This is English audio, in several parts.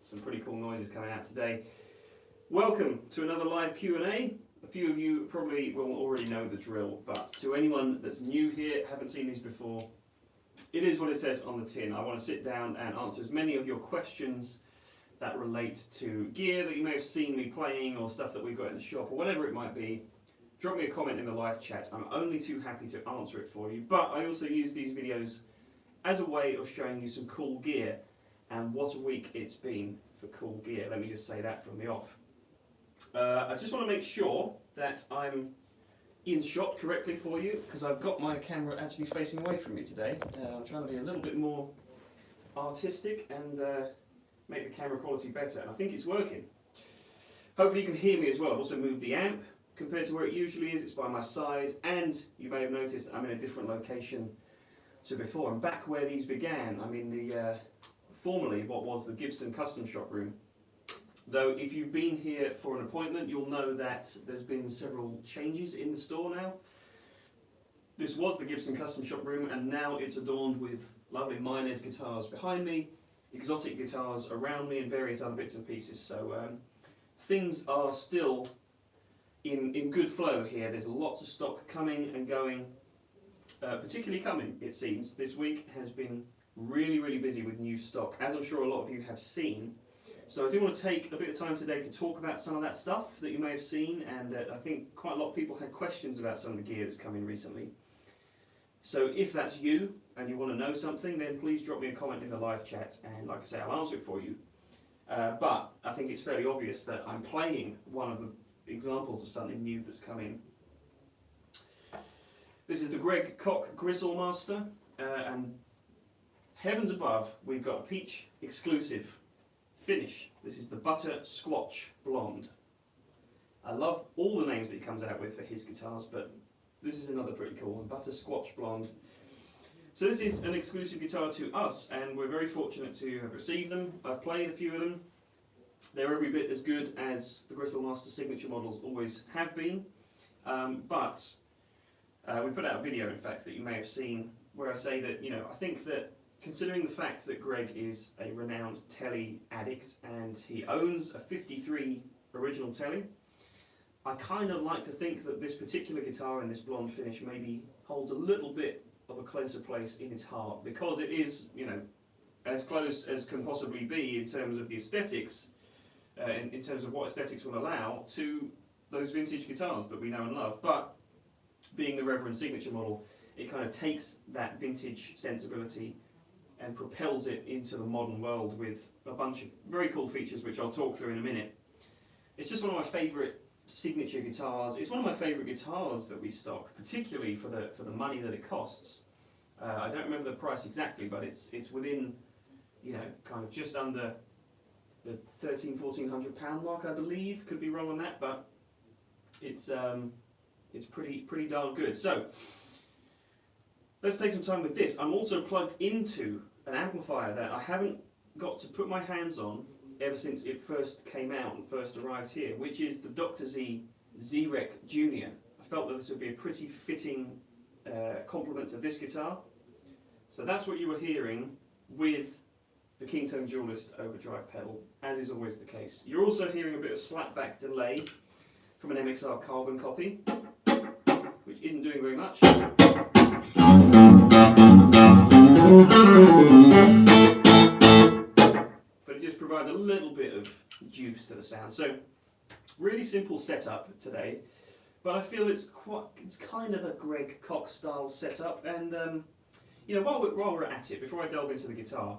Some pretty cool noises coming out today. Welcome to another live Q&A. A few of you probably will already know the drill, but to anyone that's new here, haven't seen these before, it is what it says on the tin. I want to sit down and answer as many of your questions that relate to gear that you may have seen me playing or stuff that we've got in the shop or whatever it might be. Drop me a comment in the live chat. I'm only too happy to answer it for you, but I also use these videos as a way of showing you some cool gear. And what a week it's been for cool gear. Let me just say that from the off. I just want to make sure that I'm in shot correctly for you, because I've got my camera actually facing away from me today. I'm trying to be a little bit more artistic and make the camera quality better, and I think it's working. Hopefully you can hear me as well. I've also moved the amp compared to where it usually is. It's by my side, and you may have noticed I'm in a different location to before. And back where these began, I'm in the formerly what was the Gibson custom shop room. Though if you've been here for an appointment, you'll know that there's been several changes in the store now. This was the Gibson custom shop room, and now it's adorned with lovely Minez guitars behind me, exotic guitars around me, and various other bits and pieces. So things are still in good flow here. There's lots of stock coming and going, particularly coming, it seems. This week has been really busy with new stock, as I'm sure a lot of you have seen. So I do want to take a bit of time today to talk about some of that stuff that you may have seen, and I think quite a lot of people had questions about some of the gear that's come in recently. So if that's you and you want to know something, then please drop me a comment in the live chat, and like I say, I'll answer it for you. But I think it's fairly obvious that I'm playing one of the examples of something new that's come in. This is the Greg Koch Gristle Master, and heavens above, we've got a peach exclusive finish. This is the Butter Squatch Blonde. I love all the names that he comes out with for his guitars, but this is another pretty cool one, Butter Squatch Blonde. So this is an exclusive guitar to us, and we're very fortunate to have received them. I've played a few of them. They're every bit as good as the Gristle Master Signature models always have been, but we put out a video, in fact, that you may have seen, where I say that, I think that considering the fact that Greg is a renowned telly addict and he owns a 53 original telly, I kind of like to think that this particular guitar in this blonde finish maybe holds a little bit of a closer place in his heart, because it is, as close as can possibly be in terms of the aesthetics, in terms of what aesthetics will allow, to those vintage guitars that we know and love. But being the Reverend Signature model, it kind of takes that vintage sensibility and propels it into the modern world with a bunch of very cool features, which I'll talk through in a minute. It's just one of my favourite signature guitars. It's one of my favourite guitars that we stock, particularly for the money that it costs. I don't remember the price exactly, but it's within, kind of just under the £1,400 mark, I believe. Could be wrong on that, but it's pretty darn good. So let's take some time with this. I'm also plugged into an amplifier that I haven't got to put my hands on ever since it first came out and first arrived here, which is the Dr. Z-Wreck Junior. I felt that this would be a pretty fitting complement to this guitar. So that's what you were hearing with the Kingtone Duelist overdrive pedal, as is always the case. You're also hearing a bit of slapback delay from an MXR carbon copy, which isn't doing very much. But it just provides a little bit of juice to the sound. So, really simple setup today, but I feel it's kind of a Greg Koch style setup. And while we're at it, before I delve into the guitar,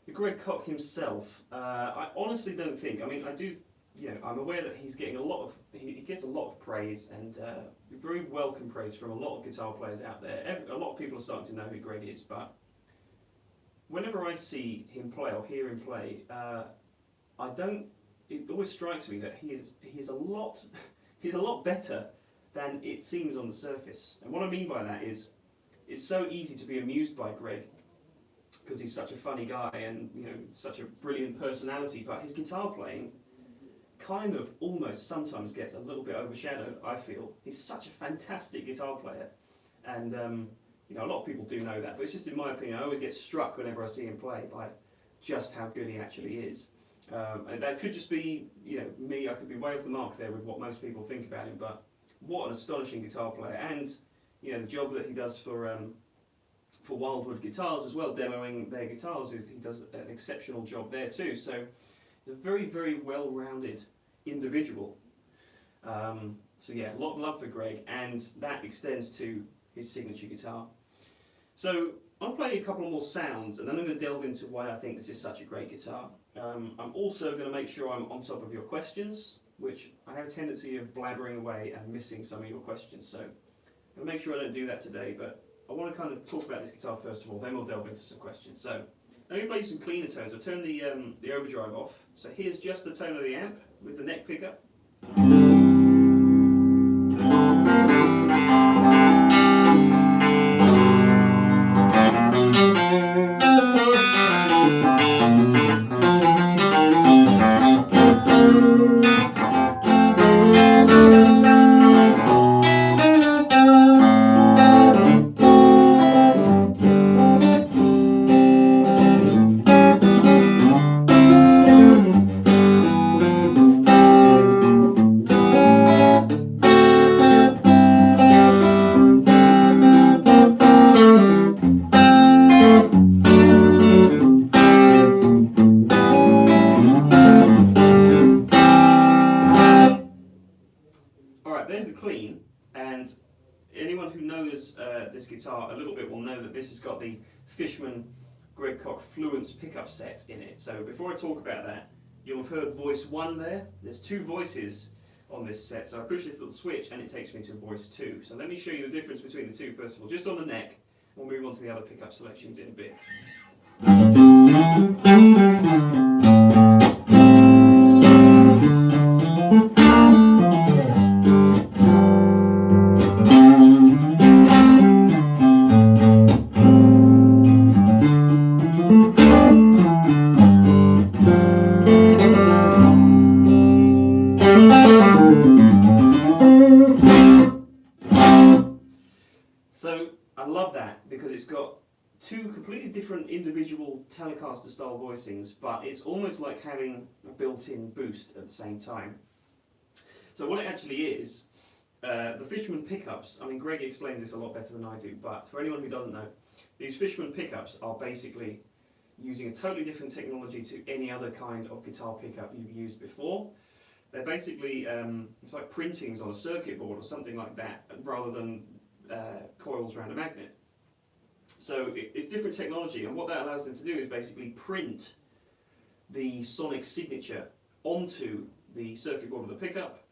the Greg Koch himself, I honestly don't think. I mean, I do. I'm aware that he's getting he gets a lot of praise, and very welcome praise from a lot of guitar players out there. A lot of people are starting to know who Greg is, but whenever I see him play or hear him play, it always strikes me that he's a lot better than it seems on the surface. And what I mean by that is, it's so easy to be amused by Greg, because he's such a funny guy and such a brilliant personality, but his guitar playing kind of almost sometimes gets a little bit overshadowed, I feel. He's such a fantastic guitar player, and a lot of people do know that, but it's just in my opinion, I always get struck whenever I see him play by just how good he actually is. And that could just be, me, I could be way off the mark there with what most people think about him, but what an astonishing guitar player. And the job that he does for Wildwood Guitars as well, demoing their guitars, he does an exceptional job there too. So he's a very, very well-rounded individual. So yeah, a lot of love for Greg, and that extends to his signature guitar. So I'll play a couple more sounds, and then I'm going to delve into why I think this is such a great guitar. I'm also going to make sure I'm on top of your questions, which I have a tendency of blabbering away and missing some of your questions, so I'll make sure I don't do that today, but I want to kind of talk about this guitar first of all, then we'll delve into some questions. So let me play some cleaner tones. I'll turn the overdrive off. So here's just the tone of the amp with the neck pickup. This guitar a little bit will know that this has got the Fishman Greg Koch Fluence pickup set in it. So before I talk about that, you'll have heard voice 1 there. There's 2 voices on this set, so I push this little switch and it takes me to voice 2. So let me show you the difference between the two first of all. Just on the neck, We'll move on to the other pickup selections in a bit. So I love that because it's got two completely different individual Telecaster style voicings, but it's almost like having a built-in boost at the same time. So what it actually is, the Fishman pickups, I mean Greg explains this a lot better than I do, but for anyone who doesn't know, these Fishman pickups are basically using a totally different technology to any other kind of guitar pickup you've used before. They're basically, it's like printings on a circuit board or something like that, rather than coils around a magnet. So it's different technology, and what that allows them to do is basically print the sonic signature onto the circuit board of the pickup,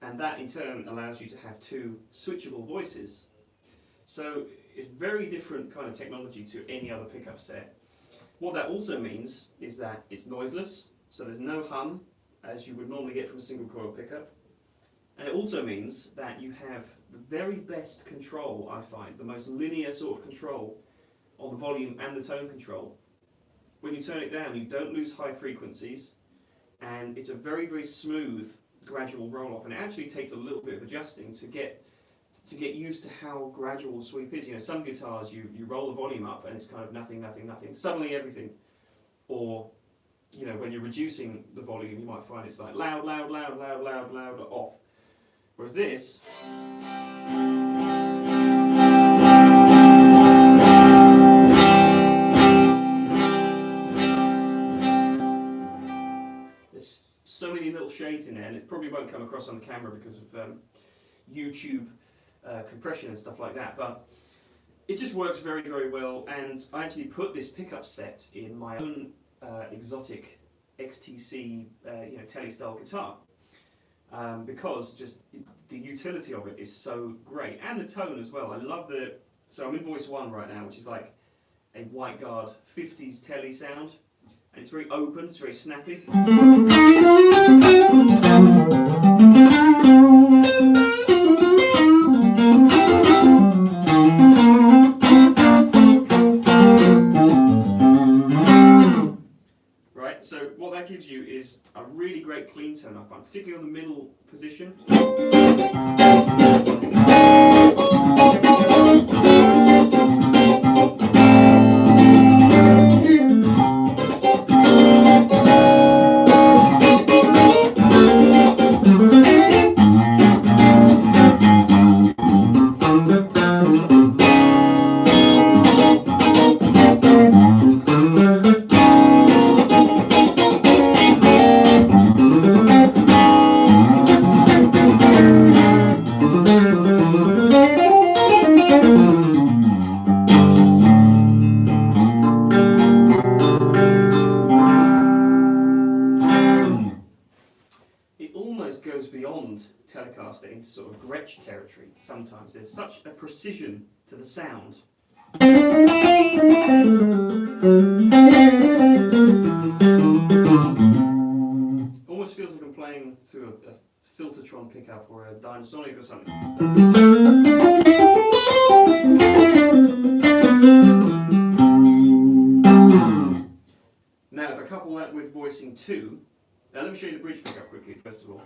and that in turn allows you to have two switchable voices. So it's very different kind of technology to any other pickup set. What that also means is that it's noiseless, so there's no hum as you would normally get from a single coil pickup. And it also means that you have the very best control, I find, the most linear sort of control on the volume and the tone control. When you turn it down, you don't lose high frequencies, and it's a very, very smooth, gradual roll-off. And it actually takes a little bit of adjusting to get used to how gradual the sweep is. You know, some guitars, you roll the volume up and it's kind of nothing, nothing, nothing, suddenly everything. Or, you know, when you're reducing the volume, you might find it's like loud, loud, loud, loud, loud, loud, off. Whereas this, there's so many little shades in there, and it probably won't come across on the camera because of YouTube compression and stuff like that, but it just works very, very well. And I actually put this pickup set in my own exotic XTC tele-style guitar. Because just the utility of it is so great, and the tone as well. I love so I'm in voice 1 right now, which is like a white guard 50s tele sound, and it's very open, it's very snappy. Right, so what that gives you is a really great clean tone, I find, particularly on the middle position. Goes beyond Telecaster into sort of Gretsch territory sometimes. There's such a precision to the sound. Almost feels like I'm playing through a Filtertron pickup or a Dynasonic or something. Now if I couple that with voicing 2, now let me show you the bridge pickup quickly, first of all.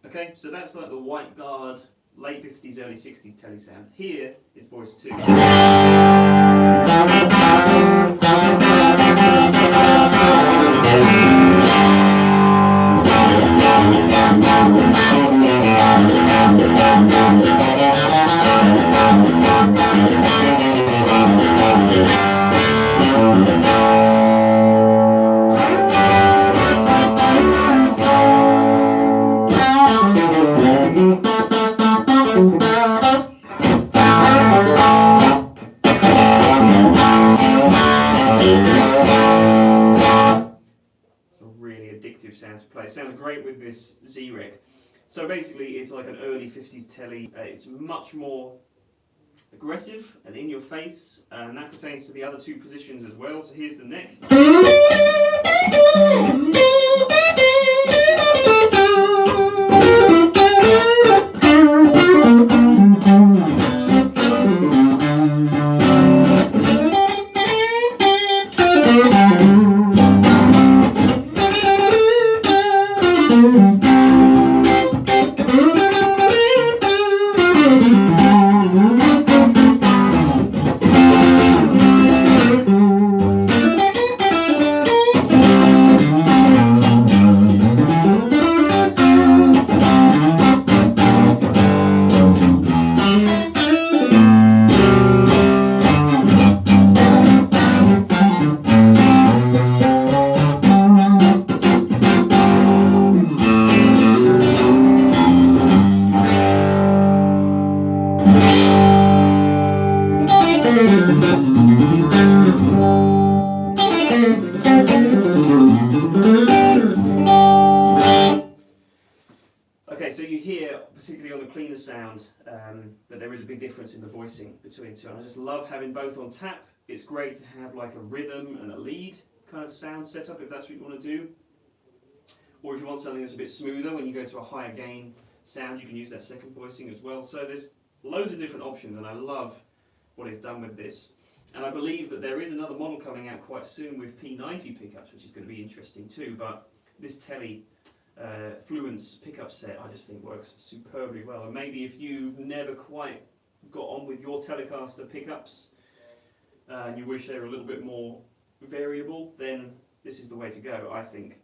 Okay, so that's like the white guard, late 50s, early 60s tele sound. Here is voice 2. sound to play. It sounds great with this Z-Wreck. So basically it's like an early 50s telly. It's much more aggressive and in your face, and that pertains to the other two positions as well. So here's the neck. Okay, so you hear, particularly on the cleaner sound, that there is a big difference in the voicing between the two. And I just love having both on tap. It's great to have like a rhythm and a lead kind of sound setup if that's what you want to do. Or if you want something that's a bit smoother, when you go to a higher gain sound, you can use that second voicing as well. So there's loads of different options, and I love what it's done with this. And I believe that there is another model coming out quite soon with P90 pickups, which is going to be interesting too. But this Tele Fluence pickup set, I just think works superbly well. And maybe if you've never quite got on with your Telecaster pickups and you wish they were a little bit more variable, then this is the way to go, I think.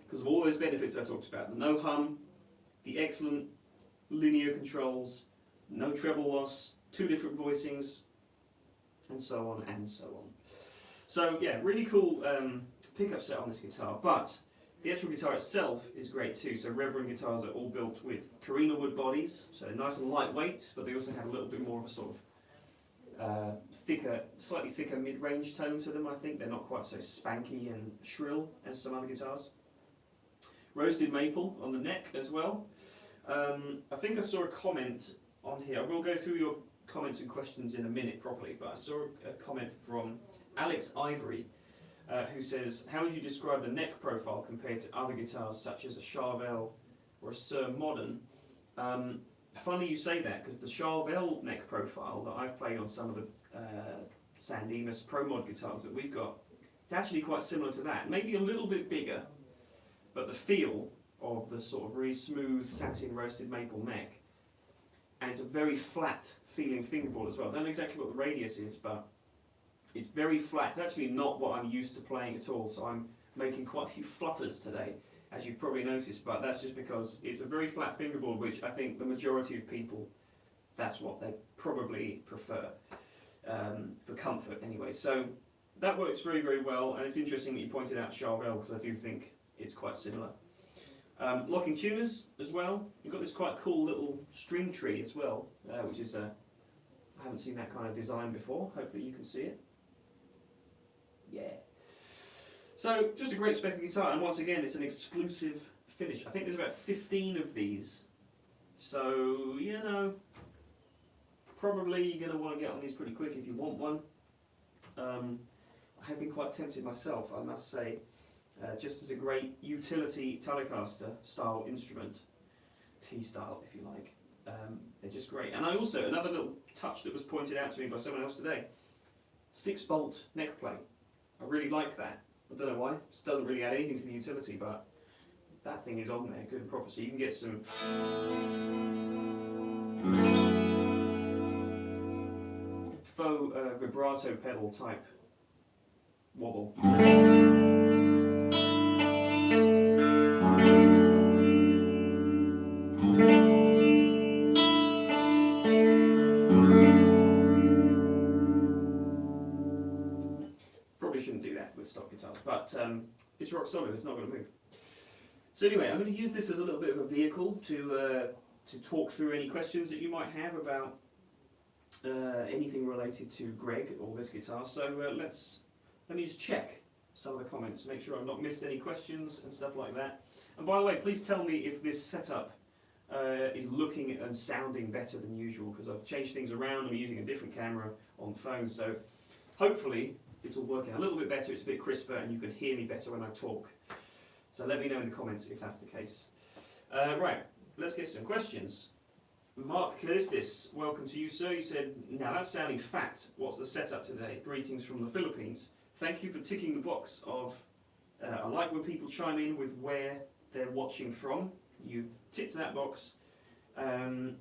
Because of all those benefits I talked about, the no hum, the excellent linear controls, no treble loss, two different voicings, and so on and so on. So yeah, really cool pickup set on this guitar, but the actual guitar itself is great too. So Reverend guitars are all built with Carina wood bodies, so they're nice and lightweight, but they also have a little bit more of a sort of thicker, slightly thicker mid-range tone to them, I think. They're not quite so spanky and shrill as some other guitars. Roasted maple on the neck as well. I think I saw a comment on here. I will go through your comments and questions in a minute properly, but I saw a comment from Alex Ivory, who says, how would you describe the neck profile compared to other guitars such as a Charvel or a Sir Modern? Funny you say that, because the Charvel neck profile that I've played on some of the Sandemus Pro Mod guitars that we've got, it's actually quite similar to that. Maybe a little bit bigger, but the feel of the sort of really smooth satin roasted maple neck, and it's a very flat feeling fingerboard as well. I don't know exactly what the radius is, but it's very flat. It's actually not what I'm used to playing at all, so I'm making quite a few fluffers today, as you've probably noticed, but that's just because it's a very flat fingerboard, which I think the majority of people, that's what they probably prefer, for comfort anyway. So that works very, very well, and it's interesting that you pointed out Charvel, because I do think it's quite similar. Locking tuners as well. You've got this quite cool little string tree as well, which is I haven't seen that kind of design before. Hopefully you can see it. Yeah. So just a great spec of guitar, and once again it's an exclusive finish. I think there's about 15 of these, so you know, probably you're going to want to get on these pretty quick if you want one. I have been quite tempted myself, I must say. Just as a great utility Telecaster style instrument, T-style if you like, they're just great. And I also, another little touch that was pointed out to me by someone else today, 6-bolt neck plate. I really like that. I don't know why, it doesn't really add anything to the utility, but that thing is on there good and proper, so you can get some faux vibrato pedal type wobble. Stock guitars, but it's rock solid, it's not going to move. So anyway, I'm going to use this as a little bit of a vehicle to talk through any questions that you might have about anything related to Greg or this guitar. So let me just check some of the comments, make sure I've not missed any questions and stuff like that. And by the way, please tell me if this setup is looking and sounding better than usual, because I've changed things around. I'm using a different camera on the phone, so hopefully it's all working a little bit better, it's a bit crisper, and you can hear me better when I talk. So let me know in the comments if that's the case. Right, let's get some questions. Mark Kalistis, welcome to you, sir. You said, now that's sounding fat. What's the setup today? Greetings from the Philippines. Thank you for ticking the box of, I like when people chime in with where they're watching from. You've ticked that box. And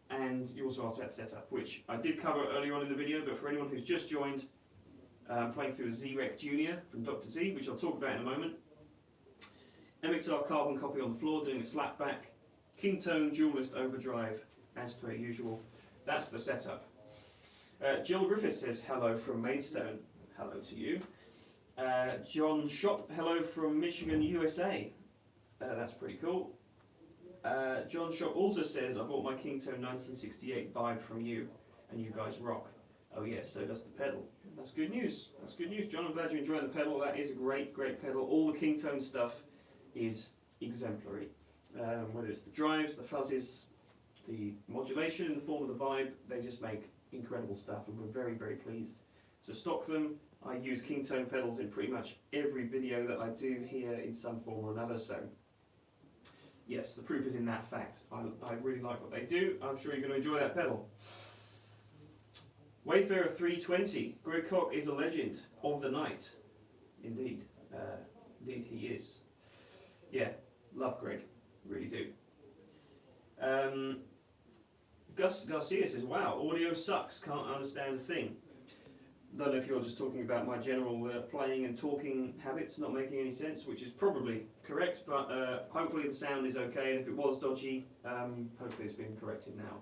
you also asked about setup, which I did cover earlier on in the video, but for anyone who's just joined, I'm playing through a Z-Wreck Junior from Dr. Z, which I'll talk about in a moment. MXR carbon copy on the floor, doing a slapback. Kingtone dualist overdrive, as per usual. That's the setup. Jill Griffiths says hello from Maidstone. Hello to you. John Shop, hello from Michigan, USA. That's pretty cool. John Shop also says, I bought my Kingtone 1968 Vibe from you, and you guys rock. Oh yes, so does the pedal. That's good news. That's good news, John. I'm glad you're enjoying the pedal. That is a great, great pedal. All the Kingtone stuff is exemplary. Whether it's the drives, the fuzzes, the modulation in the form of the Vibe, they just make incredible stuff, and we're very, very pleased to stock them. I use Kingtone pedals in pretty much every video that I do here in some form or another, so yes, the proof is in that fact. I really like what they do. I'm sure you're going to enjoy that pedal. Wayfarer 320, Greg Koch is a legend of the night. Indeed. Indeed he is. Yeah, love Greg. Really do. Gus Garcia says, wow, audio sucks, can't understand a thing. Don't know if you're just talking about my general playing and talking habits not making any sense, which is probably correct, but hopefully the sound is okay, and if it was dodgy, hopefully it's been corrected now.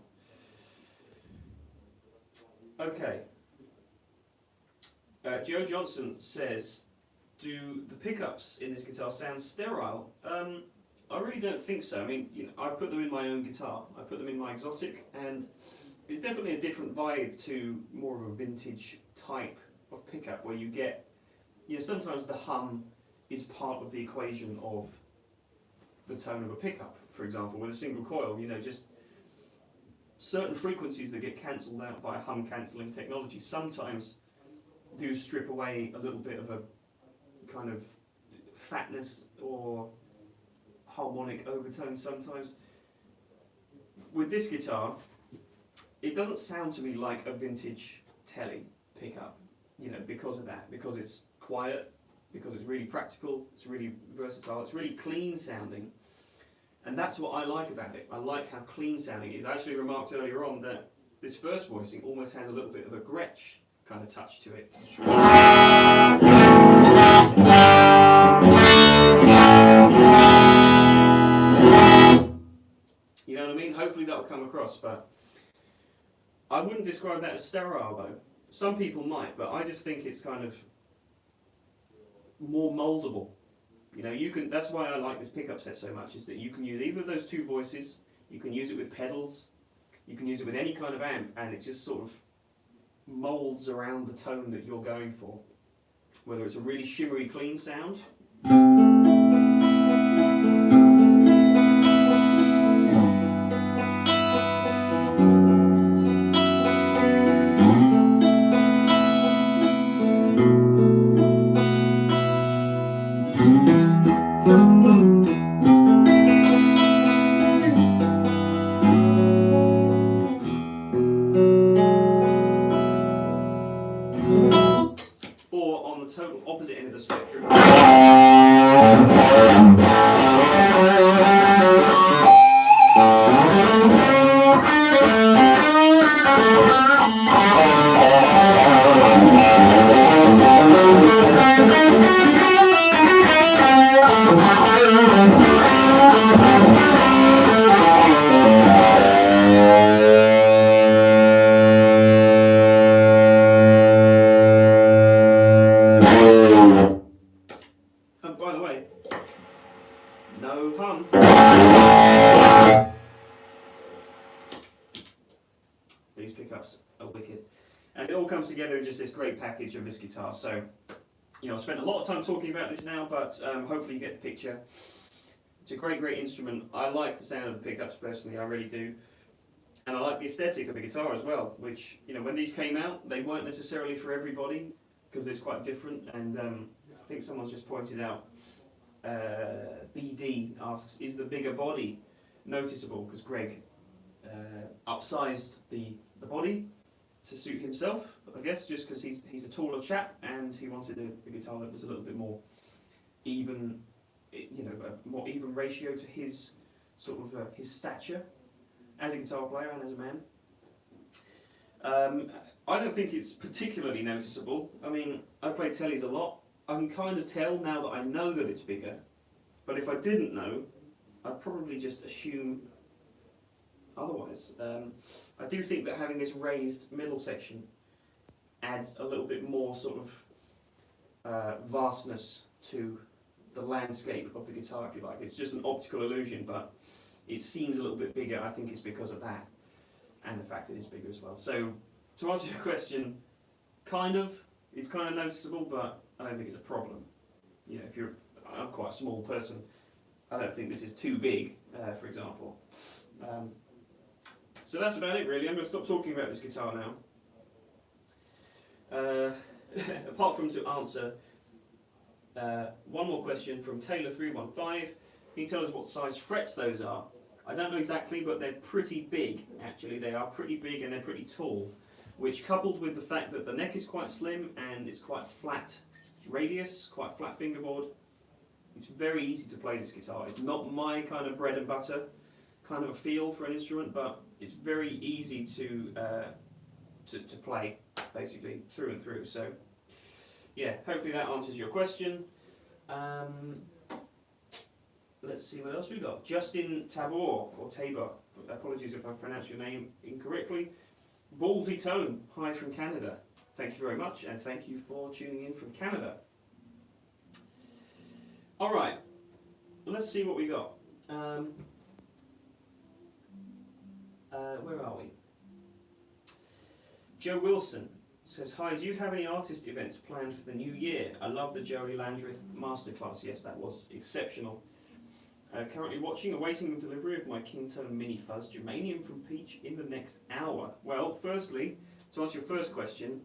Okay. Joe Johnson says, do the pickups in this guitar sound sterile? I really don't think so. I mean, you know, I put them in my own guitar. I put them in my exotic, and it's definitely a different vibe to more of a vintage type of pickup, where you get, you know, sometimes the hum is part of the equation of the tone of a pickup. For example, with a single coil, you know, just certain frequencies that get cancelled out by hum cancelling technology sometimes do strip away a little bit of a kind of fatness or harmonic overtone sometimes. With this guitar, it doesn't sound to me like a vintage Tele pickup, you know, because of that, because it's quiet, because it's really practical, it's really versatile, it's really clean sounding, and that's what I like about it. I like how clean sounding it is. I actually remarked earlier on that this first voicing almost has a little bit of a Gretsch kind of touch to it. You know what I mean? Hopefully that'll come across, but I wouldn't describe that as sterile though. Some people might, but I just think it's kind of more moldable. You know, you can. That's why I like this pickup set so much, is that you can use either of those two voices, you can use it with pedals, you can use it with any kind of amp, and it just sort of molds around the tone that you're going for. Whether it's a really shimmery clean sound, or on the total opposite end of the spectrum, and by the way, no hum. These pickups are wicked. And it all comes together in just this great package of this guitar. So I've spent a lot of time talking about this now, but hopefully you get the picture. It's a great instrument. I like the sound of the pickups personally, I really do. And I like the aesthetic of the guitar as well, which, when these came out, they weren't necessarily for everybody, because it's quite different, and I think someone's just pointed out, BD asks, is the bigger body noticeable? Because Greg upsized the body to suit himself, I guess, just because he's a taller chap, and he wanted a guitar that was a little bit more even, a more even ratio to his sort of his stature as a guitar player and as a man. I don't think it's particularly noticeable. I mean, I play tellies a lot. I can kind of tell now that I know that it's bigger, but if I didn't know, I'd probably just assume otherwise. I do think that having this raised middle section adds a little bit more sort of vastness to the landscape of the guitar, if you like. It's just an optical illusion, but it seems a little bit bigger. I think it's because of that, and the fact it is bigger as well. So, to answer your question, it's kind of noticeable, but I don't think it's a problem. I'm quite a small person. I don't think this is too big, for example. So that's about it, really. I'm going to stop talking about this guitar now. Apart from to answer one more question from Taylor315. Can you tell us what size frets those are? I don't know exactly, but they're pretty big, actually. They are pretty big and they're pretty tall, which, coupled with the fact that the neck is quite slim and it's quite flat radius, quite flat fingerboard, it's very easy to play this guitar. It's not my kind of bread and butter kind of a feel for an instrument, but it's very easy to play, basically, through and through. So, yeah, hopefully that answers your question. Let's see what else we got. Justin Tabor, or Tabor, apologies if I pronounced your name incorrectly. Ballsy Tone, hi from Canada. Thank you very much, and thank you for tuning in from Canada. Alright, let's see what we got. Where are we? Joe Wilson says, hi, do you have any artist events planned for the new year? I love the Joey Landreth masterclass. Yes, that was exceptional. Currently awaiting the delivery of my Kingtone Mini Fuzz Germanium from Peach in the next hour. Well, firstly, to answer your first question,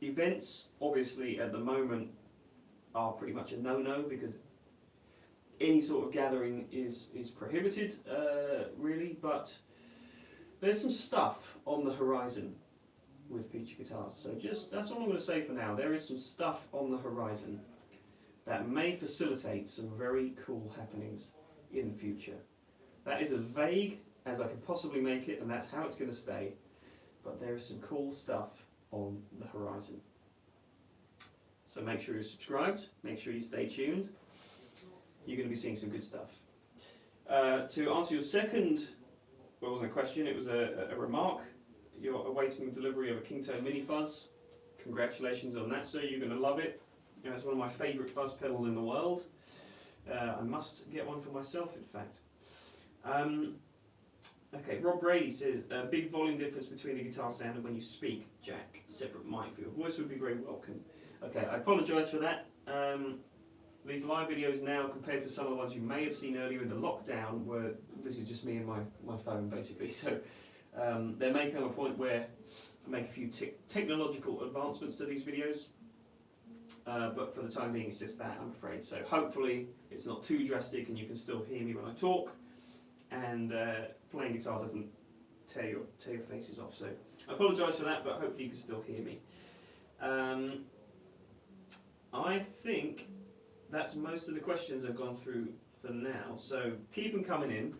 events obviously at the moment are pretty much a no-no, because any sort of gathering is prohibited, really, but there's some stuff on the horizon with Peach Guitars. So that's all I'm going to say for now. There is some stuff on the horizon that may facilitate some very cool happenings in the future. That is as vague as I can possibly make it, and that's how it's going to stay. But there is some cool stuff on the horizon. So make sure you're subscribed, make sure you stay tuned. You're going to be seeing some good stuff. To answer your second, well, it wasn't a question, it was a remark. You're awaiting the delivery of a Kingtone Mini Fuzz. Congratulations on that, sir. You're going to love it. It's one of my favourite fuzz pedals in the world. I must get one for myself, in fact. Okay, Rob Brady says, big volume difference between the guitar sound and when you speak, Jack. Separate mic for your voice would be very welcome. Okay, I apologise for that. These live videos now, compared to some of the ones you may have seen earlier in the lockdown, where this is just me and my phone, basically. So there may come a point where I make a few technological advancements to these videos. But for the time being, it's just that, I'm afraid. So hopefully it's not too drastic and you can still hear me when I talk, and playing guitar doesn't tear your faces off. So I apologise for that, but hopefully you can still hear me. I think that's most of the questions I've gone through for now. So keep them coming in.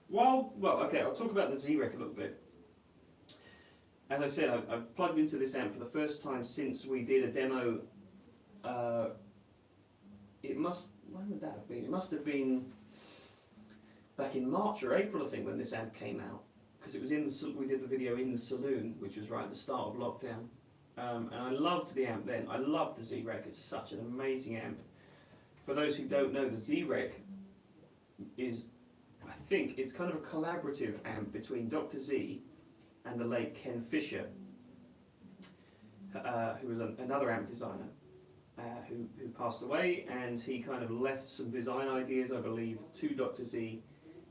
Okay, I'll talk about the Z-Wreck a little bit. As I said, I've plugged into this amp for the first time since we did a demo. When would that have been? It must have been back in March or April, I think, when this amp came out. Because it was we did the video in the saloon, which was right at the start of lockdown. And I loved the amp then. I loved the Z-Wreck. It's such an amazing amp. For those who don't know, the Z-Wreck is, I think, it's kind of a collaborative amp between Dr. Z and the late Ken Fisher. who was another amp designer, who passed away, and he kind of left some design ideas, I believe, to Dr. Z.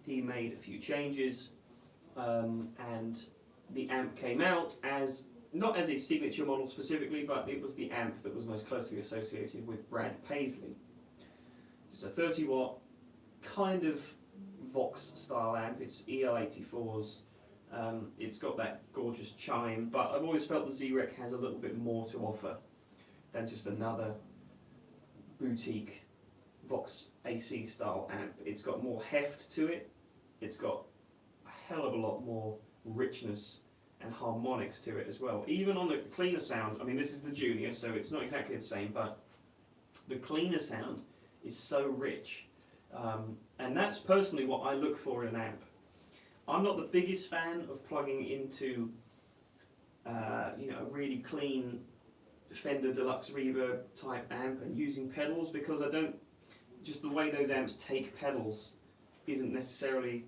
He made a few changes, and the amp came out as, not as its signature model specifically, but it was the amp that was most closely associated with Brad Paisley. It's a 30 watt kind of Vox style amp. It's EL84s. It's got that gorgeous chime, but I've always felt the Z-Wreck has a little bit more to offer than just another boutique Vox AC style amp. It's got more heft to it. It's got a hell of a lot more richness and harmonics to it as well. Even on the cleaner sound, I mean, this is the Junior, so it's not exactly the same, but the cleaner sound is so rich. And that's personally what I look for in an amp. I'm not the biggest fan of plugging into a really clean Fender Deluxe Reverb type amp and using pedals, because I don't, just the way those amps take pedals isn't necessarily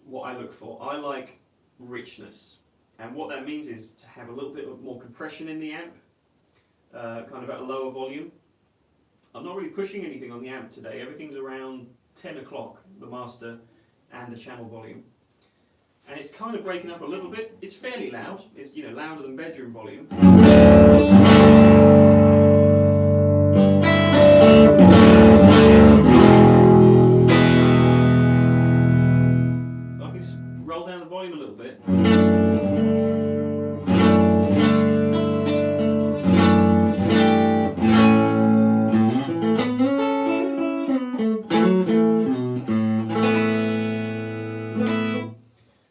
what I look for. I like richness, and what that means is to have a little bit more compression in the amp, kind of at a lower volume. I'm not really pushing anything on the amp today. Everything's around 10 o'clock, the master and the channel volume. And it's kind of breaking up a little bit. It's fairly loud. It's louder than bedroom volume. I can just roll down the volume a little bit.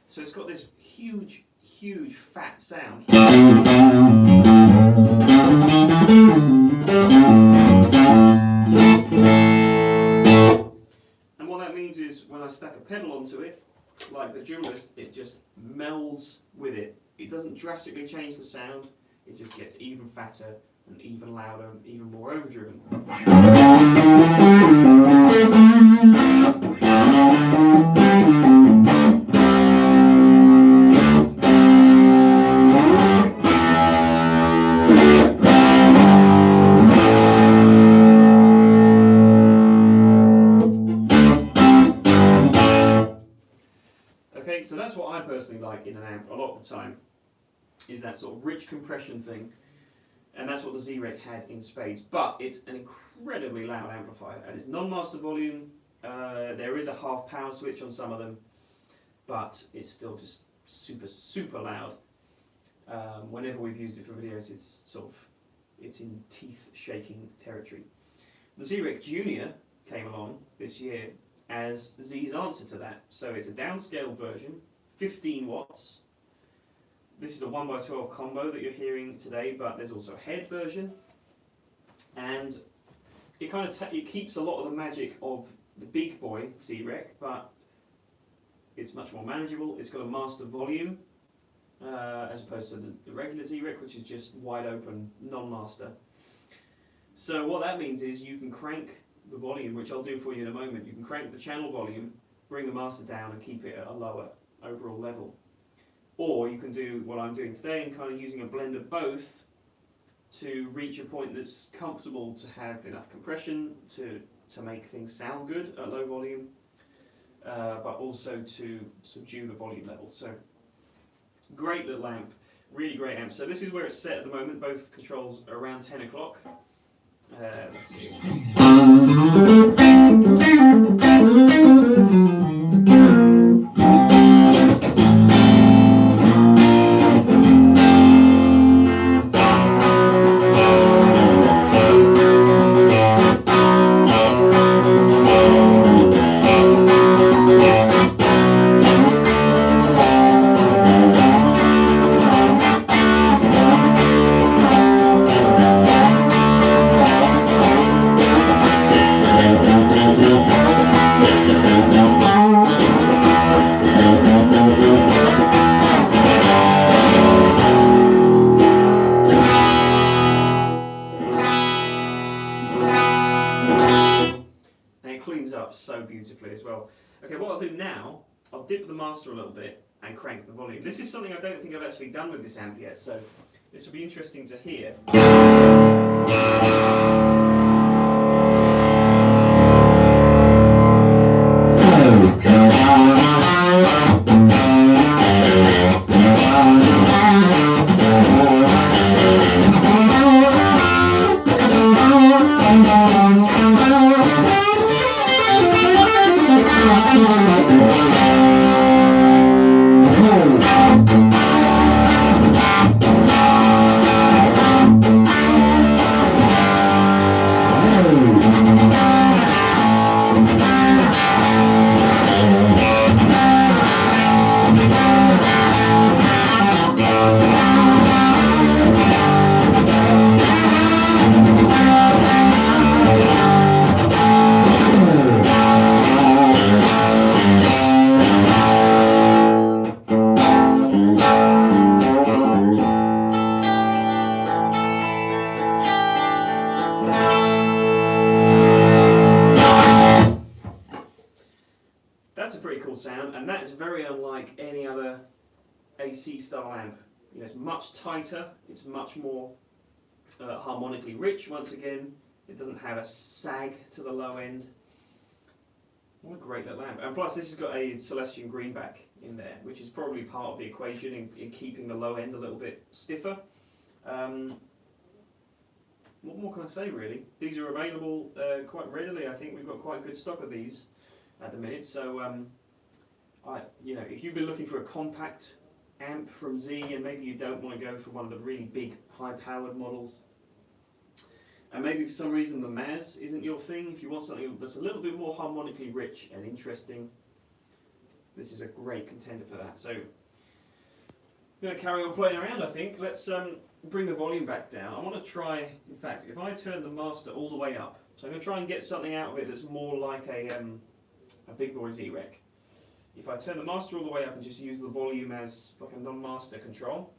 So it's got this huge, huge fat sound. And what that means is when I stack a pedal onto it, like the Dualist, it just melds with it. It doesn't drastically change the sound, it just gets even fatter and even louder and even more overdriven. Okay, so that's what I personally like in an amp a lot of the time, is that sort of rich compression thing, and that's what the Z-Wreck had in spades. But it's an incredibly loud amplifier, and it's non-master volume. There is a half power switch on some of them, but it's still just super, super loud. Whenever we've used it for videos, it's in teeth-shaking territory. The Z-Wreck Junior came along this year as Z's answer to that. So it's a downscaled version, 15 watts. This is a 1x12 combo that you're hearing today, but there's also a head version, and it kind of it keeps a lot of the magic of the big boy Z-Wreck, but it's much more manageable. It's got a master volume as opposed to the regular Z-Wreck, which is just wide open, non-master. So what that means is you can crank the volume, which I'll do for you in a moment. You can crank the channel volume, bring the master down and keep it at a lower overall level. Or you can do what I'm doing today and kind of using a blend of both to reach a point that's comfortable to have enough compression to make things sound good at low volume, but also to subdue the volume level. So great little amp, really great amp. So this is where it's set at the moment. Both controls are around 10 o'clock. Let's see. So beautifully as well. Okay, what I'll do now, I'll dip the master a little bit and crank the volume. This is something I don't think I've actually done with this amp yet, so This will be interesting to hear. That's a pretty cool sound, and that is very unlike any other AC style amp. You know, it's much tighter, it's much more harmonically rich. Once again, it doesn't have a sag to the low end. What a great little amp. And plus this has got a Celestion greenback in there, which is probably part of the equation in keeping the low end a little bit stiffer. What more can I say really? These are available quite readily. I think we've got quite good stock of these at the minute. So you know, if you've been looking for a compact amp from Z and maybe you don't want to go for one of the really big high-powered models, and maybe for some reason the Maz isn't your thing, if you want something that's a little bit more harmonically rich and interesting, this is a great contender for that. So I'm going to carry on playing around, I think. Let's bring the volume back down. I want to try, in fact, if I turn the master all the way up, so I'm going to try and get something out of it that's more like a big boy Z-Wreck. If I turn the master all the way up and just use the volume as like a non-master control.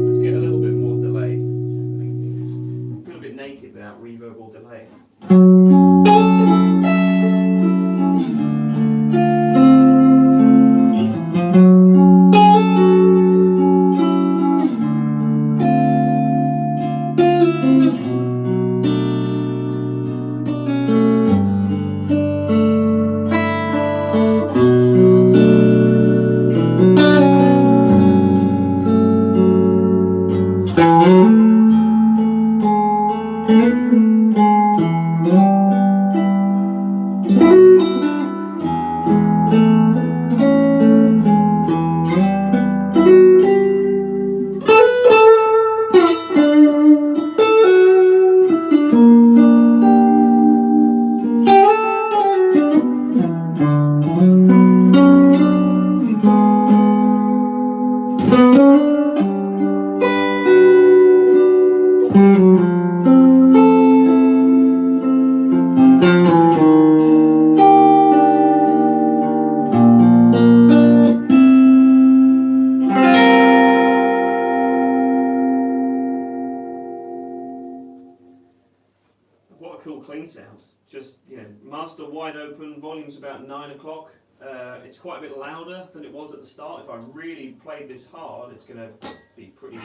Let's get a little bit more delay. I feel a bit naked without reverb or delay. What a cool clean sound. Just, you know, master wide open, volume's about 9 o'clock. It's quite a bit louder than it was at the start. If I really played this hard, it's going to be pretty...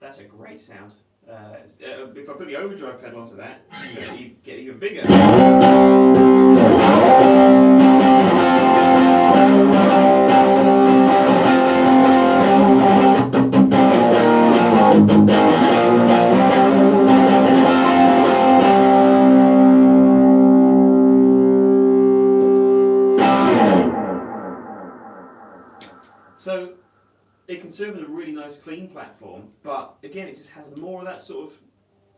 That's a great sound. If I put the overdrive pedal onto that, you get even bigger. So it can serve as a really nice clean platform, but again it just has more of that sort of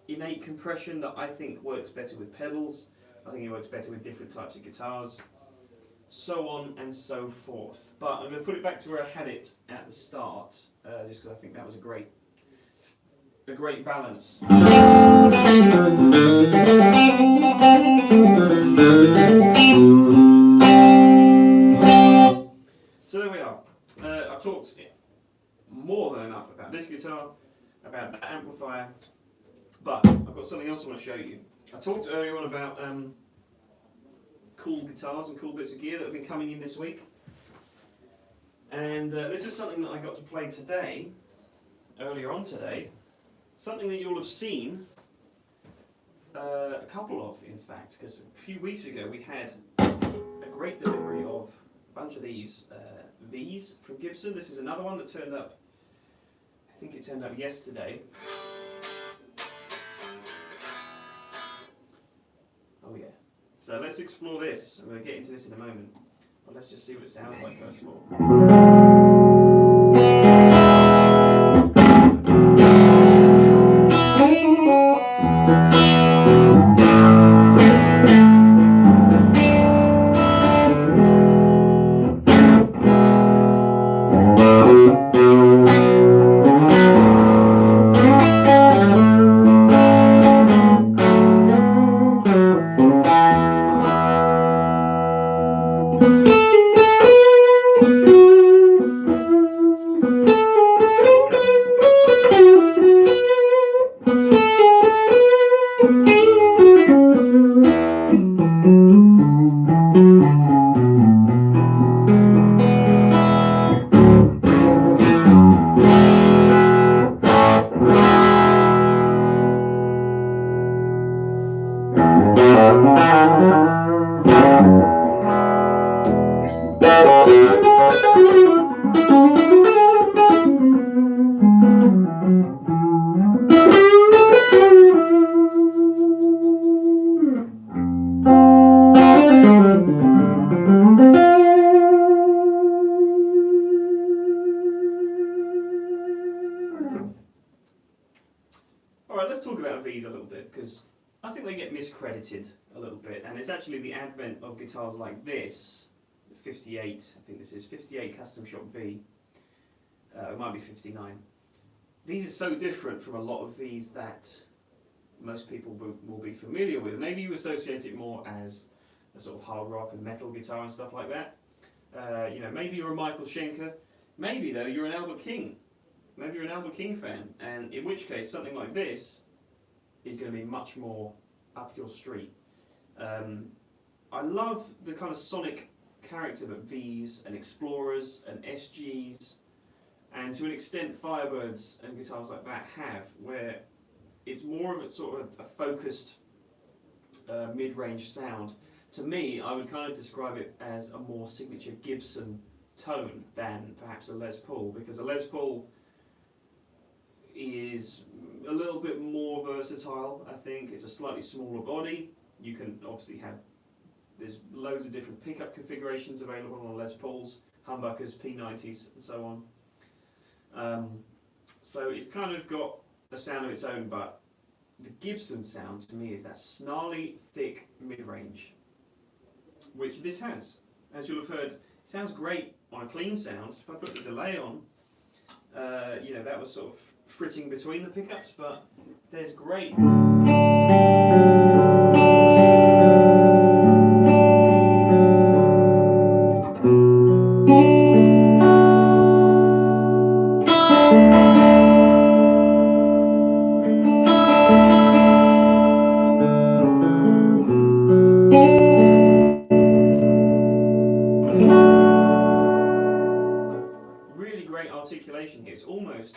innate compression that I think works better with pedals. I think it works better with different types of guitars, so on and so forth. But I'm going to put it back to where I had it at the start, just because I think that was a great a great balance. So there we are. I've talked more than enough about this guitar, about that amplifier, but I've got something else I want to show you. I talked earlier on about cool guitars and cool bits of gear that have been coming in this week. And this is something that I got to play today, earlier on today. Something that you'll have seen, a couple of in fact, because a few weeks ago we had a great delivery of a bunch of these V's from Gibson. This is another one that turned up, I think it turned up yesterday. Oh yeah. So let's explore this. I'm going to get into this in a moment. But let's just see what it sounds like first of all. Alright, let's talk about V's a little bit, because I think they get miscredited a little bit, and it's actually the advent of guitars like this, 58, I think this is, 58 Custom Shop V, it might be 59. These are so different from a lot of V's that most people will be familiar with. Maybe you associate it more as a sort of hard rock and metal guitar and stuff like that. You know, maybe you're a Michael Schenker, maybe though you're an Albert King. Maybe you're an Albert King fan, and in which case something like this is going to be much more up your street. I love the kind of sonic character that V's and Explorers and SGs and to an extent Firebirds and guitars like that have, where it's more of a sort of a focused mid-range sound. To me, I would kind of describe it as a more signature Gibson tone than perhaps a Les Paul, because a Les Paul is a little bit more versatile, I think. It's a slightly smaller body. You can obviously have, there's loads of different pickup configurations available on Les Pauls, humbuckers, P90s and so on. So it's kind of got a sound of its own, but the Gibson sound to me is that snarly, thick mid-range, which this has. As you'll have heard, it sounds great on a clean sound. If I put the delay on, you know, that was sort of fritting between the pickups, but there's great. Really great articulation here. It's almost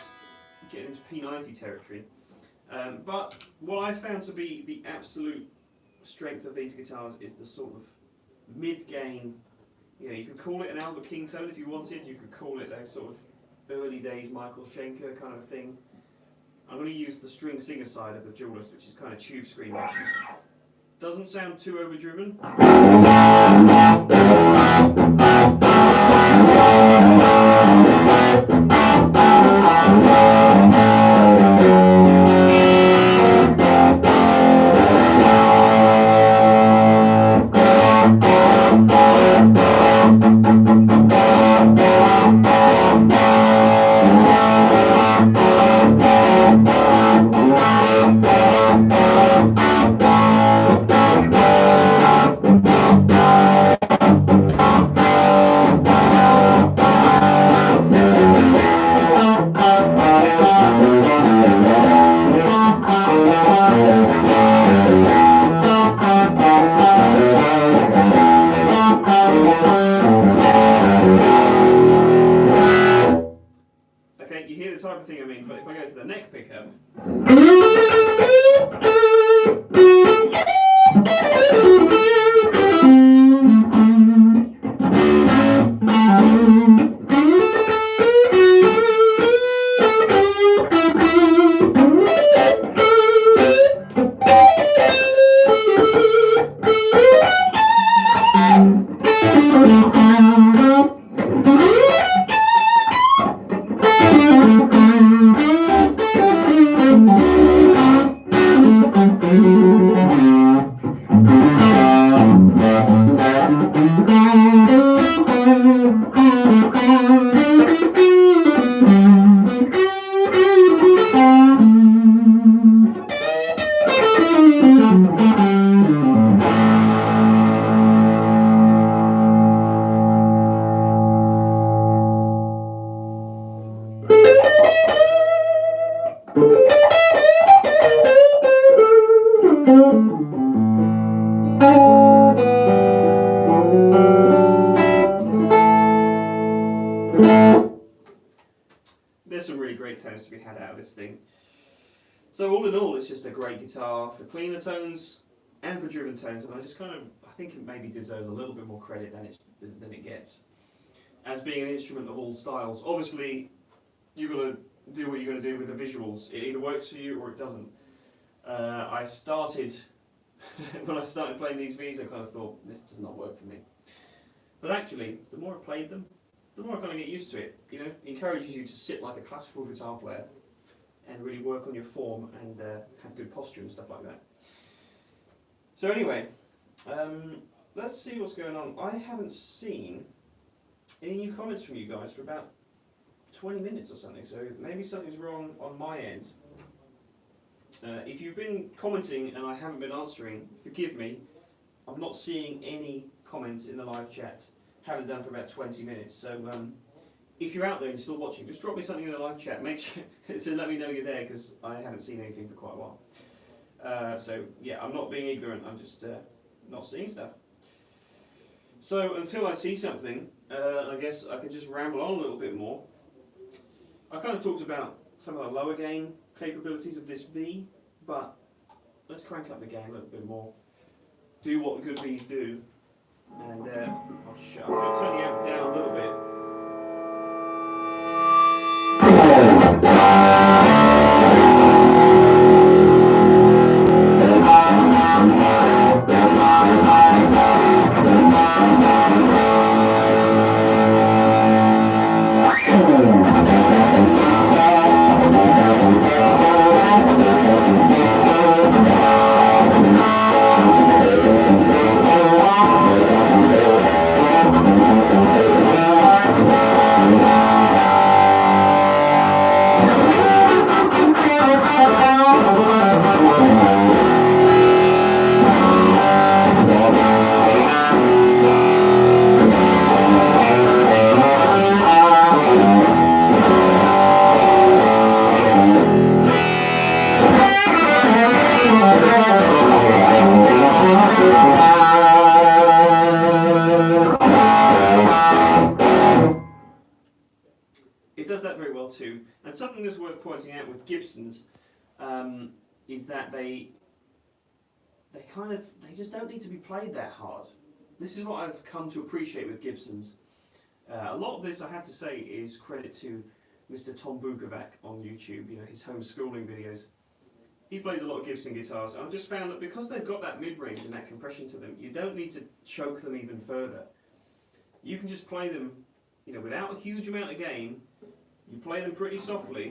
getting into P90 territory. But what I found to be the absolute strength of these guitars is the sort of mid-gain. You know, you could call it an Albert King tone if you wanted. You could call it a sort of early days Michael Schenker kind of thing. I'm going to use the string singer side of the Duelist, which is kind of tube screamish. Doesn't sound too overdriven. up. There's some really great tones to be had out of this thing. So all in all, it's just a great guitar for cleaner tones and for driven tones, and I think it maybe deserves a little bit more credit than it gets. As being an instrument of all styles, obviously you've got to do what you're going to do with the visuals. It either works for you or it doesn't. I started, when I started playing these Vs, I kind of thought, this does not work for me. But actually, the more I played them, the more I kind of get used to it. You know, it encourages you to sit like a classical guitar player and really work on your form and have good posture and stuff like that. So anyway, let's see what's going on. I haven't seen any new comments from you guys for about 20 minutes or something, so maybe something's wrong on my end. If you've been commenting and I haven't been answering, forgive me. I'm not seeing any comments in the live chat. Haven't done for about 20 minutes. So if you're out there and you're still watching, just drop me something in the live chat. Make sure to let me know you're there, because I haven't seen anything for quite a while. So yeah, I'm not being ignorant. I'm just not seeing stuff. So until I see something, I guess I could just ramble on a little bit more. I kind of talked about some of the lower gain capabilities of this V, but let's crank up the gain a little bit more. Do what good Vs do, and I'm going to turn the amp down a little bit. Too. And something that's worth pointing out with Gibsons is that they just don't need to be played that hard. This is what I've come to appreciate with Gibsons. A lot of this, I have to say, is credit to Mr. Tom Bukovac on YouTube. You know, his homeschooling videos. He plays a lot of Gibson guitars, and I've just found that because they've got that mid-range and that compression to them, you don't need to choke them even further. You can just play them, you know, without a huge amount of gain. You play them pretty softly.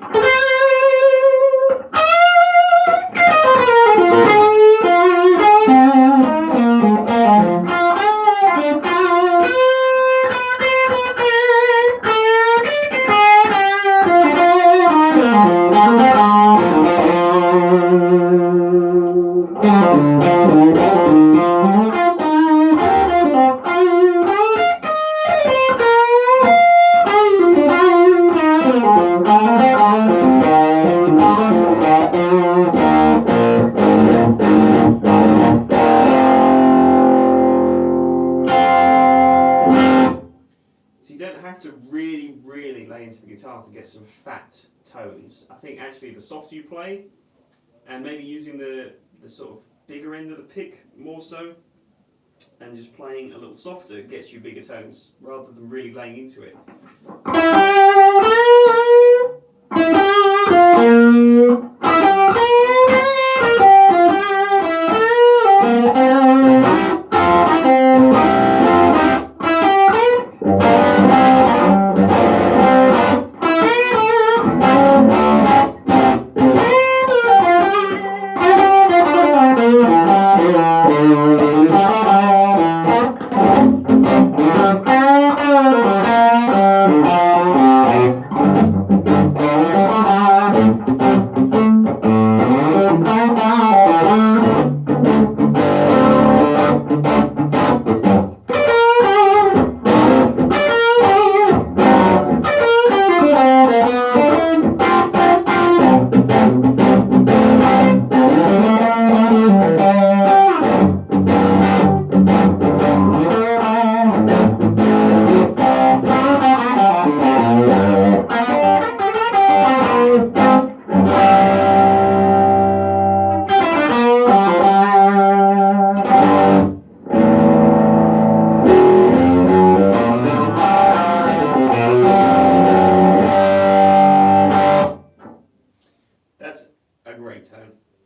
tones. I think actually the softer you play, and maybe using the sort of bigger end of the pick more so, and just playing a little softer gets you bigger tones rather than really laying into it.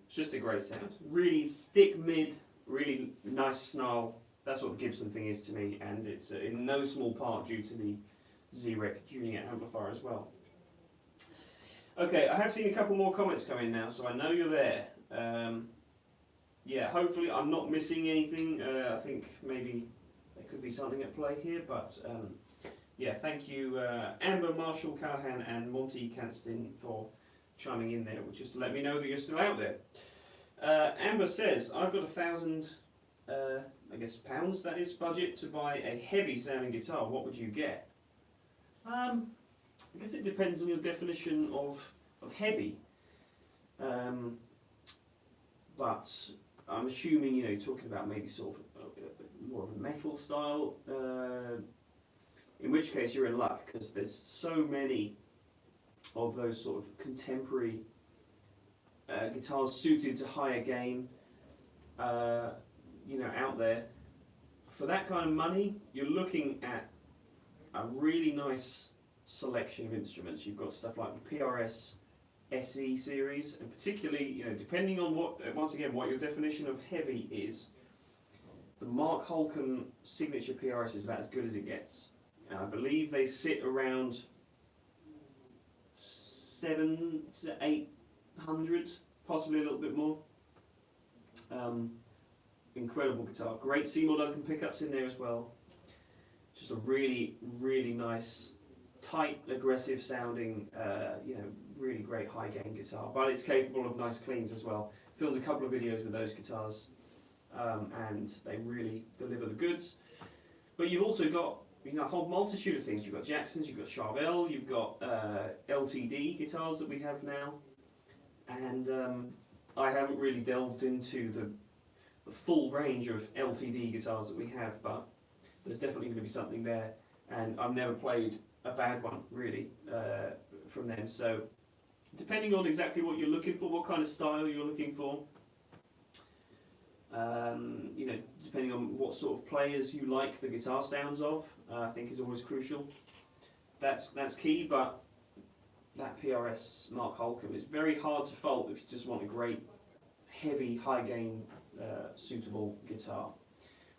It's just a great sound. Really thick mid, really nice snarl. That's what the Gibson thing is to me, and it's in no small part due to the Z-Wreck Amplifier as well. Okay, I have seen a couple more comments come in now, so I know you're there. Yeah, hopefully I'm not missing anything. I think maybe there could be something at play here, but yeah, thank you Amber, Marshall, Callahan and Monty Canston for chiming in there, just to let me know that you're still out there. Amber says, I've got £1,000, I guess pounds that is, budget to buy a heavy sounding guitar. What would you get? I guess it depends on your definition of heavy. But I'm assuming, you know, you're talking about maybe sort of more of a metal style, in which case you're in luck, because there's so many of those sort of contemporary guitars suited to higher gain, you know, out there. For that kind of money, you're looking at a really nice selection of instruments. You've got stuff like the PRS SE series, and particularly, you know, depending on what, once again, what your definition of heavy is, the Mark Holcomb signature PRS is about as good as it gets. And I believe they sit around 700 to 800, possibly a little bit more. Incredible guitar. Great Seymour Duncan pickups in there as well. Just a really, really nice, tight, aggressive sounding, you know, really great high gain guitar. But it's capable of nice cleans as well. Filmed a couple of videos with those guitars, and they really deliver the goods. But you've also got, you know, a whole multitude of things. You've got Jacksons, you've got Charvel, you've got LTD guitars that we have now, and I haven't really delved into the full range of LTD guitars that we have, but there's definitely going to be something there, and I've never played a bad one really from them. So depending on exactly what you're looking for, what kind of style you're looking for, you know, depending on what sort of players you like the guitar sounds of, I think is always crucial. That's key, but that PRS Mark Holcomb is very hard to fault if you just want a great, heavy, high gain, suitable guitar.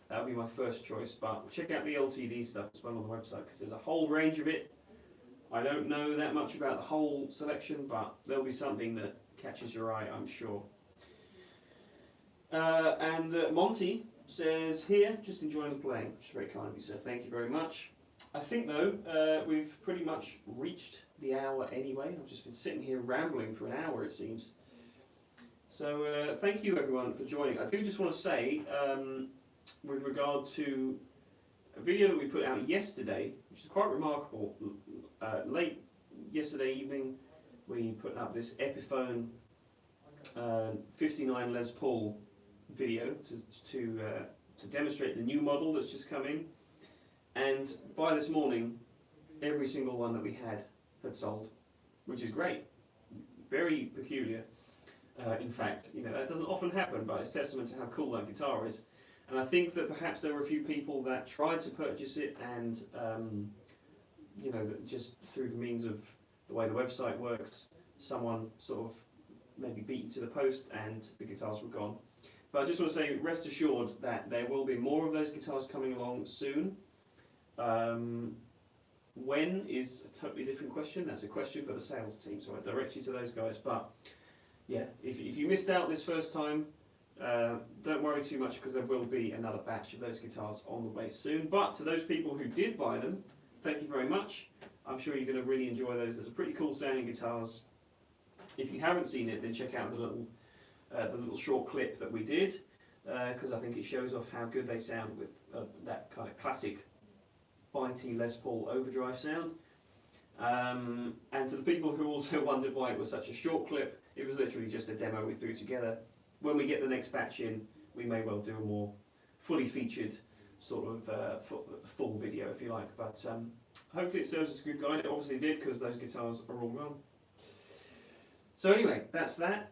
That would be my first choice, but check out the LTD stuff as well on the website, because there's a whole range of it. I don't know that much about the whole selection, but there'll be something that catches your eye, I'm sure. And Monty says here, just enjoying the playing, which is very kind of you, sir. Thank you very much. I think though, we've pretty much reached the hour anyway. I've just been sitting here rambling for an hour, it seems. So thank you everyone for joining. I do just want to say, with regard to a video that we put out yesterday, which is quite remarkable, late yesterday evening, we put up this Epiphone 59 Les Paul video to demonstrate the new model that's just come in, and by this morning every single one that we had sold, which is great. very peculiar. In fact, you know, that doesn't often happen, but it's testament to how cool that guitar is. And I think that perhaps there were a few people that tried to purchase it and, you know, that just through the means of the way the website works, someone sort of maybe beat to the post and the guitars were gone. But I just want to say, rest assured that there will be more of those guitars coming along soon. When is a totally different question. That's a question for the sales team, so I direct you to those guys. But yeah, if you missed out this first time, don't worry too much, because there will be another batch of those guitars on the way soon. But to those people who did buy them, thank you very much. I'm sure you're going to really enjoy those. There's a pretty cool sounding guitars. If you haven't seen it, then check out the little short clip that we did, because I think it shows off how good they sound with that kind of classic bitey Les Paul overdrive sound. And to the people who also wondered why it was such a short clip, it was literally just a demo we threw together. When we get the next batch in, we may well do a more fully featured sort of full video, if you like. But hopefully it serves as a good guide. It obviously did, because those guitars are all gone. So anyway, that's that.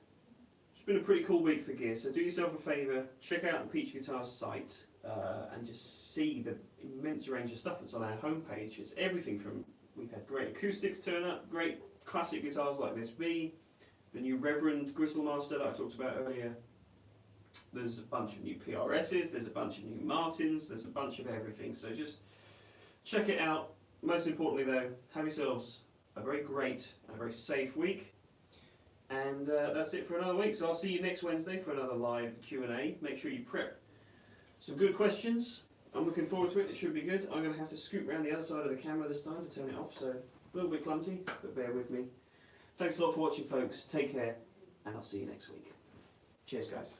It's been a pretty cool week for gear, so do yourself a favour, check out the Peach Guitars site and just see the immense range of stuff that's on our homepage. It's everything from, we've had great acoustics turn up, great classic guitars like this V, the new Reverend Gristle Master that I talked about earlier. There's a bunch of new PRSs, there's a bunch of new Martins, there's a bunch of everything, so just check it out. Most importantly though, have yourselves a very great and a very safe week. And that's it for another week. So I'll see you next Wednesday for another live Q&A. Make sure you prep some good questions. I'm looking forward to it. It should be good. I'm going to have to scoot around the other side of the camera this time to turn it off, so a little bit clumsy, but bear with me. Thanks a lot for watching, folks. Take care, and I'll see you next week. Cheers, guys.